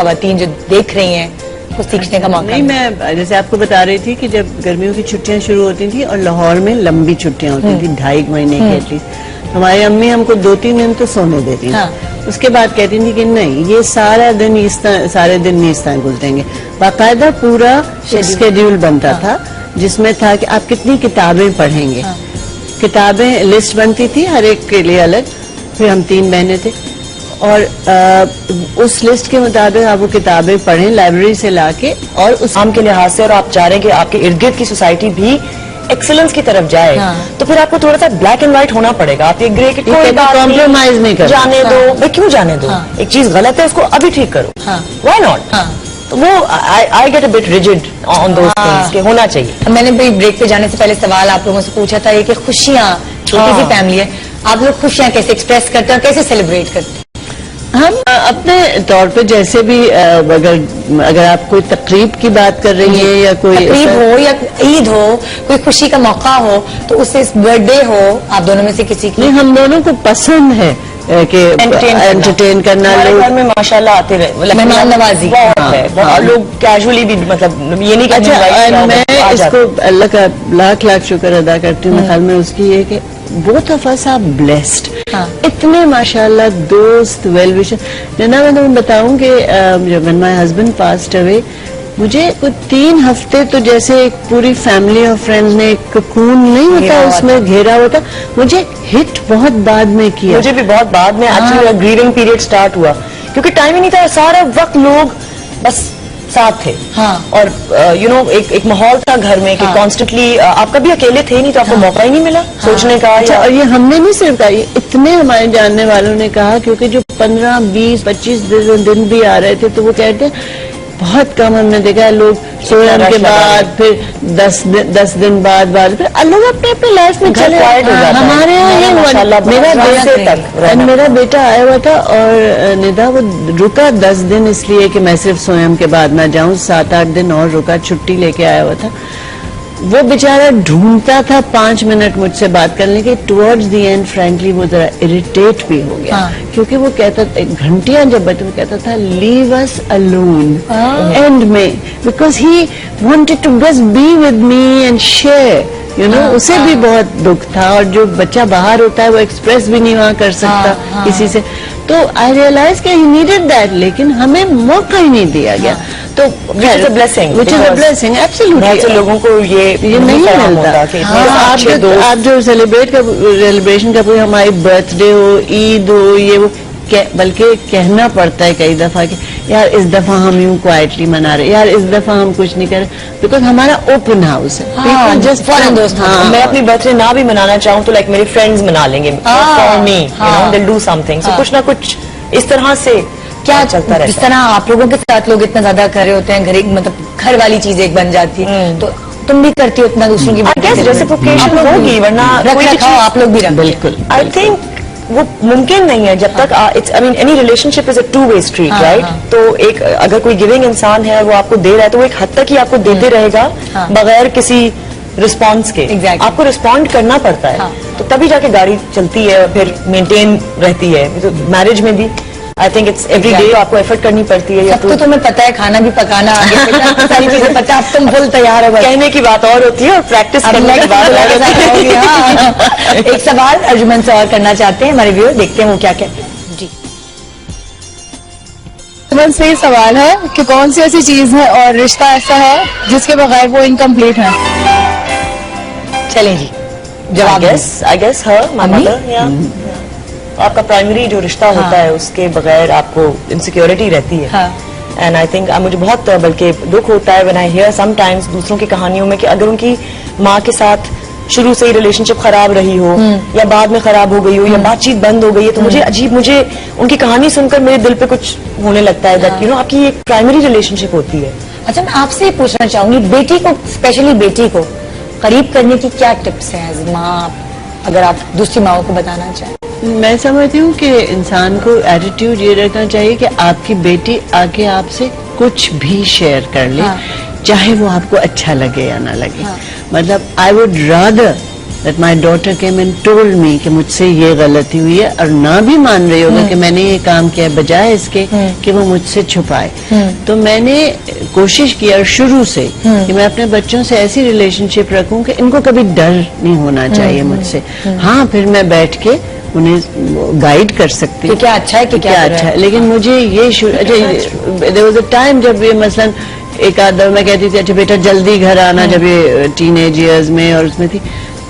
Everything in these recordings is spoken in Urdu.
خواتین جو دیکھ رہی ہیں وہ سیکھنے کا موقع؟ نہیں، میں جیسے آپ کو بتا رہی تھی کہ جب گرمیوں کی چھٹیاں شروع ہوتی تھیں اور لاہور میں لمبی چھٹیاں ہوتی تھیں 2.5 مہینے کی ایٹ لیسٹ، ہماری امی ہم کو 2-3 دن تو سونے دیتی تھیں. اس کے بعد کہتی تھی کہ نہیں، یہ سارے دن نہیں اس طرح گزریں گے. باقاعدہ پورا شیڈیول بنتا تھا جس میں تھا کہ آپ کتنی کتابیں پڑھیں گے. کتابیں لسٹ بنتی تھی ہر ایک کے لیے الگ. پھر ہم 3 بہنیں تھے اور اس لسٹ کے مطابق آپ وہ کتابیں پڑھیں لائبریری سے لا کے. اور اس کام کے لحاظ سے، اور آپ چاہ رہے ہیں کہ آپ کے ارد گرد کی سوسائٹی بھی ایکسلنس کی طرف جائے، تو پھر آپ کو تھوڑا سا بلیک اینڈ وائٹ ہونا پڑے گا. آپ یہ گرے کہ کوئی کمپرومائز نہیں کرنا، جانے دو. بھائی کیوں جانے دو؟ ایک چیز غلط ہے اس کو ابھی ٹھیک کرو. Why not? تو وہ I get a bit rigid on those things کہ ہونا چاہیے. میں نے بریک پہ جانے سے پہلے سوال آپ لوگوں سے پوچھا تھا یہ کہ خوشیاں، چھوٹی سی فیملی ہے، آپ لوگ خوشیاں کیسے ایکسپریس کرتے ہیں اور کیسے سیلیبریٹ کرتے ہیں؟ ہم اپنے طور پہ جیسے بھی اگر آپ کوئی تقریب کی بات کر رہی ہیں یا کوئی تقریب ہو یا عید ہو، کوئی خوشی کا موقع ہو، تو اس سے برتھ ڈے ہو، آپ دونوں میں سے کسی کی؟ نہیں، ہم دونوں کو پسند ہے کہ انٹرٹین کرنا. گھر میں ماشاءاللہ آتے رہے مہمان نوازی بہت لوگ کیجولی بھی، مطلب یہ نہیں کہ میں اس کو اللہ کا لاکھ شکر ادا کرتی ہوں. خیال میں اس کی یہ کہ both of us are blessed. اتنے ماشاءاللہ دوست، ویل وشر. میں تمہیں بتاؤں کہ when my husband passed away، مجھے کچھ 3 ہفتے تو جیسے ایک پوری فیملی اور فرینڈز نے ایک ککون نہیں ہوتا اس میں گھیرا ہوتا، مجھے ہٹ بہت بعد میں کیا. مجھے بھی بہت بعد میں ایکچولی گریونگ پیریڈ سٹارٹ ہوا، کیونکہ ٹائم ہی نہیں تھا. سارا وقت لوگ بس ساتھ تھے اور ایک ماحول تھا گھر میں کہ کانسٹنٹلی آپ کبھی اکیلے تھے نہیں، تو آپ کو موقع ہی نہیں ملا سوچنے کا. اور یہ ہم نے نہیں صرف کہا، یہ اتنے ہمارے جاننے والوں نے کہا، کیونکہ جو 15 20 25 دن بھی آ رہے تھے تو وہ کہتے ہیں بہت کم ہم نے دیکھا ہے لوگ سوئم کے بعد پھر 10 دن بعد پھر لوگ اپنے اپنے لائف میں چلے. ہمارے یہاں میرا بیٹا آیا ہوا تھا اور ندا وہ رکا 10 دن اس لیے کہ میں صرف سوئم کے بعد نہ جاؤں. 7-8 دن اور رکا، چھٹی لے کے آیا ہوا تھا. وہ بیچارہ ڈھونڈتا تھا 5 منٹ مجھ سے بات کرنے کے. ٹورڈز دی اینڈ فرینکلی وہ ذرا اریٹیٹ بھی ہو گیا، کیونکہ وہ کہتا تھا گھنٹیاں جب بچے وہ کہتا تھا لیو اس الون اینڈ میں، because he wanted to just be with me and share. اسے بھی بہت دکھ تھا، اور جو بچہ باہر ہوتا ہے وہ ایکسپریس بھی نہیں وہاں کر سکتا کسی سے. تو آئی ریئلائز کہ ہی نیڈیڈ دیٹ، لیکن ہمیں موقع ہی نہیں دیا گیا. تو بلیسنگ ایبسولوٹلی لوگوں کو یہ نہیں ملتا. آپ جو سیلیبریشن کا کوئی ہماری برتھ ڈے ہو، عید ہو، یہ وہ بلکہ کہنا پڑتا ہے کئی دفعہ کہ یار اس دفعہ ہم یوں کوائٹلی منا رہے، یار اس دفعہ ہم کچھ نہیں کر رہے، بیکاز ہمارا اوپن ہاؤس ہے. میں اپنی برتھ ڈے نہ بھی منانا چاہوں تو لائک میرے فرینڈز منا لیں گے for me, they'll do something. So کچھ نہ کچھ اس طرح سے کیا چلتا رہتا ہے. جس طرح آپ لوگوں کے ساتھ لوگ اتنا زیادہ کر رہے ہوتے ہیں، مطلب گھر والی چیز ایک بن جاتی ہے، تو تم بھی کرتی ہو اتنا دوسروں کی ریسیپروکیشن ہوگی، ورنہ آپ لوگ بھی بالکل. آئی تھنک وہ ممکن نہیں ہے جب تک اینی ریلیشن شپ از اے 2-way اسٹریٹ، رائٹ؟ تو ایک اگر کوئی گیونگ انسان ہے وہ آپ کو دے رہا ہے تو وہ ایک حد تک ہی آپ کو دیتے رہے گا بغیر کسی رسپانس کے. آپ کو رسپونڈ کرنا پڑتا ہے تو تبھی جا کے گاڑی چلتی ہے اور پھر مینٹین رہتی ہے. میرج میں بھی I think it's every day آپ کو ایفرٹ کرنی پڑتی ہے. تو تمہیں پتا ہے کھانا بھی پکانا، ساری چیزیں پتا، اب تم فل تیار ہو. کہنے کی بات اور ہوتی ہے اور پریکٹس کرنے کی بات اور ہوتی ہے. ایک سوال ارجمن سے اور کرنا چاہتے ہیں ہمارے ویور، دیکھتے ہیں وہ کیا کہتے ہیں. جی ارجمن سے یہ سوال ہے کہ کون سی ایسی چیز ہے اور رشتہ ایسا ہے جس کے بغیر وہ انکمپلیٹ ہے؟ چلیں جی جواب. آئی گیس آپ کا پرائمری جو رشتہ ہوتا ہے اس کے بغیر آپ کو انسیکیورٹی رہتی ہے. اینڈ آئی تھنک مجھے بہت بلکہ دکھ ہوتا ہے when I hear sometimes دوسروں کی کہانیوں میں کہ اگر ان کی ماں کے ساتھ شروع سے ہی ریلیشن شپ خراب رہی ہو یا بعد میں خراب ہو گئی ہو یا بات چیت بند ہو گئی ہے، تو مجھے ان کی کہانی سن کر میرے دل پہ کچھ ہونے لگتا ہے دیٹ آپ کی ایک پرائمری ریلیشن شپ ہوتی ہے. اچھا میں آپ سے یہ پوچھنا چاہوں گی، بیٹی کو اسپیشلی بیٹی کو قریب کرنے کی کیا ٹپس ہیں ایز ماں، اگر آپ دوسری ماؤں کو بتانا چاہیں؟ میں سمجھتی ہوں کہ انسان کو ایٹیٹیوڈ یہ رکھنا چاہیے کہ آپ کی بیٹی آگے آپ سے کچھ بھی شیئر کر لے، چاہے وہ آپ کو اچھا لگے یا نہ لگے. مطلب I would rather that my daughter came and told me کہ مجھ سے یہ غلطی ہوئی ہے, اور نہ بھی مان رہی ہوگا کہ میں نے یہ کام کیا, بجائے اس کے کہ وہ مجھ سے چھپائے. تو میں نے کوشش کیا شروع سے کہ میں اپنے بچوں سے ایسی ریلیشن شپ رکھوں کہ ان کو کبھی ڈر نہیں ہونا چاہیے مجھ سے. ہاں پھر میں بیٹھ کے انہیں گائیڈ کر سکتی کیا اچھا ہے کہ کیا اچھا ہے, لیکن مجھے یہ there was a time جب یہ مثلاً ایک آدھ دفعہ میں کہتی تھی اچھا بیٹا جلدی گھر آنا, جب یہ ٹین ایج ایئرز میں اور اس میں تھی,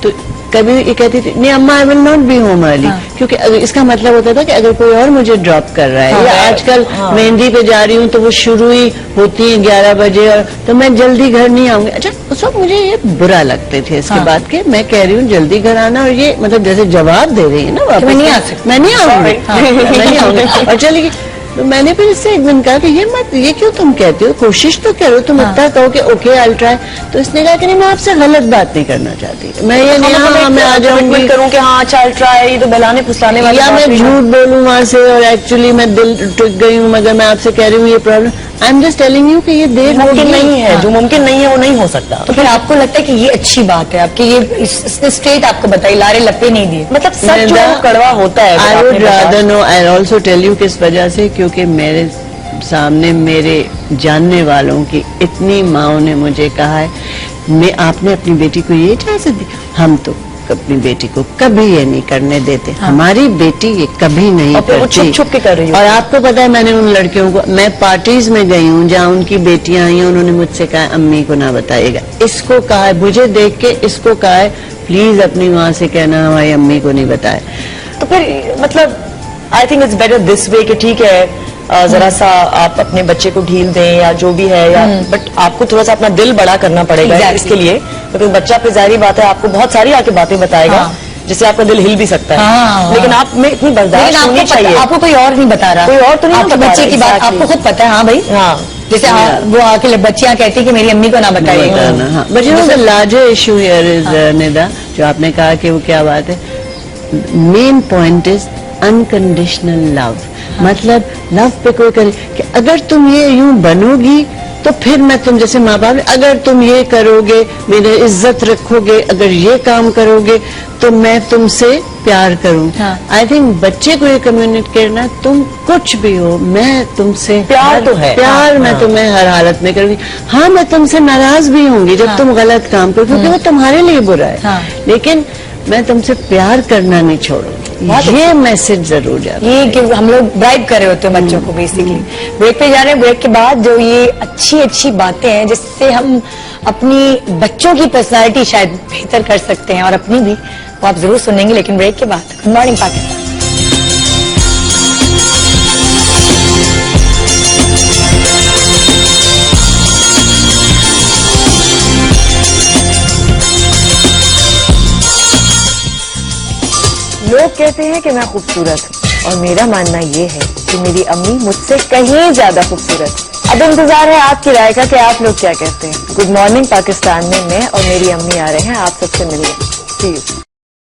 تو کبھی یہ کہتی تھی نہیں اما I will not be home early, کیونکہ اس کا مطلب ہوتا تھا کہ اگر کوئی اور مجھے ڈراپ کر رہا ہے, یا آج کل مہندی پہ جا رہی ہوں تو وہ شروع ہی ہوتی ہے 11 بجے, اور تو میں جلدی گھر نہیں آؤں گی. اچھا اس وقت مجھے یہ برا لگتے تھے اس کے بعد کہ میں کہہ رہی ہوں جلدی گھر آنا, اور یہ مطلب جیسے جواب دے رہی ہے نا واپس, میں نہیں آؤں گی, اور چلے گی. تو میں نے پھر اس سے ایک دن کہا کہ یہ کیوں تم کہتے ہو, کوشش تو کرو, تم اتنا کہو کہ اوکے آئی ٹرائی. تو اس نے کہا کہ نہیں میں آپ سے غلط بات نہیں کرنا چاہتی, میں یہ نہیں میں آ جاؤں گی کروں کہ ہاں اچھا ٹرائی, یہ تو بہلانے پھسلانے والا, یا میں جھوٹ بولوں وہاں سے اور ایکچولی میں دل ٹک گئی ہوں, مگر میں آپ سے کہہ رہی ہوں یہ problem, I am just telling you کہ یہ دیر ممکن نہیں ہے, جو ممکن نہیں ہے وہ نہیں ہو سکتا. تو پھر آپ کو لگتا ہے کہ یہ اچھی بات ہے آپ کی, یہ اس نے اسٹریٹ آپ کو بتائی, لارے لپے نہیں دیے, مطلب سچ جو ہے وہ کڑوا ہوتا ہے. I would rather know, I'll also tell you کس وجہ سے, کیونکہ میرے سامنے میرے جاننے والوں کی اتنی ماؤں نے مجھے کہا ہے میں آپ نے اپنی بیٹی کو یہ اجازت دی, ہم تو اپنی بیٹی کو کبھی یہ نہیں کرنے دیتے, ہماری بیٹی یہ کبھی نہیں کرتی, چھپ چھپ کے کر رہی ہے. اور آپ کو پتا ہے میں نے ان لڑکیوں کو, میں پارٹیز میں گئی ہوں جہاں ان کی بیٹیاں آئی ہیں, انہوں نے مجھ سے کہا امی کو نہ بتائیے گا, اس کو کہا ہے مجھے دیکھ کے, اس کو کہا ہے پلیز اپنی وہاں سے کہنا ہماری امی کو نہیں بتائے. تو پھر مطلب آئی تھنک اٹس بیٹر دس وے کہ ٹھیک ہے ذرا سا آپ اپنے بچے کو ڈھیل دیں یا جو بھی ہے, یا بٹ آپ کو تھوڑا سا اپنا دل بڑا کرنا پڑے گا اس کے لیے, کیونکہ بچہ پہ ظاہری بات ہے آپ کو بہت ساری آ کے باتیں بتائے گا جس سے آپ کا دل ہل بھی سکتا ہے, لیکن آپ میں اتنی برداشت ہونی چاہیے. آپ کو کوئی اور نہیں بتا رہا, کوئی اور تو نہیں بتا بچے کی بات آپ کو خود پتا ہے. ہاں بھائی, ہاں جیسے وہ آ کے بچیاں کہتی کہ میری امی کو نہ بتائیے گا. But you know the larger issue here is Nida, جو آپ نے کہا کہ وہ کیا بات ہے, مین پوائنٹ از انکنڈیشنل لو. مطلب لو پہ کوئی کرے کہ اگر تم یہ یوں بنو گی تو پھر میں تم جیسے ماں باپ, اگر تم یہ کرو گے میرے عزت رکھو گے, اگر یہ کام کرو گے تو میں تم سے پیار کروں. آئی تھنک بچے کو یہ کمیونیکیٹ کرنا, تم کچھ بھی ہو میں تم سے پیار تو ہے, پیار میں تمہیں ہر حالت میں کروں گی. ہاں میں تم سے ناراض بھی ہوں گی جب تم غلط کام کرو, کیونکہ وہ تمہارے لیے برا ہے, لیکن میں تم سے پیار کرنا نہیں چھوڑوں گی. یہ میسج ضرور جاتا ہے, یہ کہ ہم لوگ برائب کر رہے ہوتے ہیں بچوں کو بیسکلی. بریک پہ جا رہے ہیں, بریک کے بعد جو یہ اچھی باتیں ہیں جس سے ہم اپنی بچوں کی پرسنالٹی شاید بہتر کر سکتے ہیں اور اپنی بھی, وہ آپ ضرور سنیں گے, لیکن بریک کے بعد. Good morning Pakistan. لوگ کہتے ہیں کہ میں خوبصورت ہوں, اور میرا ماننا یہ ہے کہ میری امی مجھ سے کہیں زیادہ خوبصورت. اب انتظار ہے آپ کی رائے کا کہ آپ لوگ کیا کہتے ہیں. گڈ مارننگ پاکستان میں اور میری امی آ رہے ہیں آپ سب سے ملنے.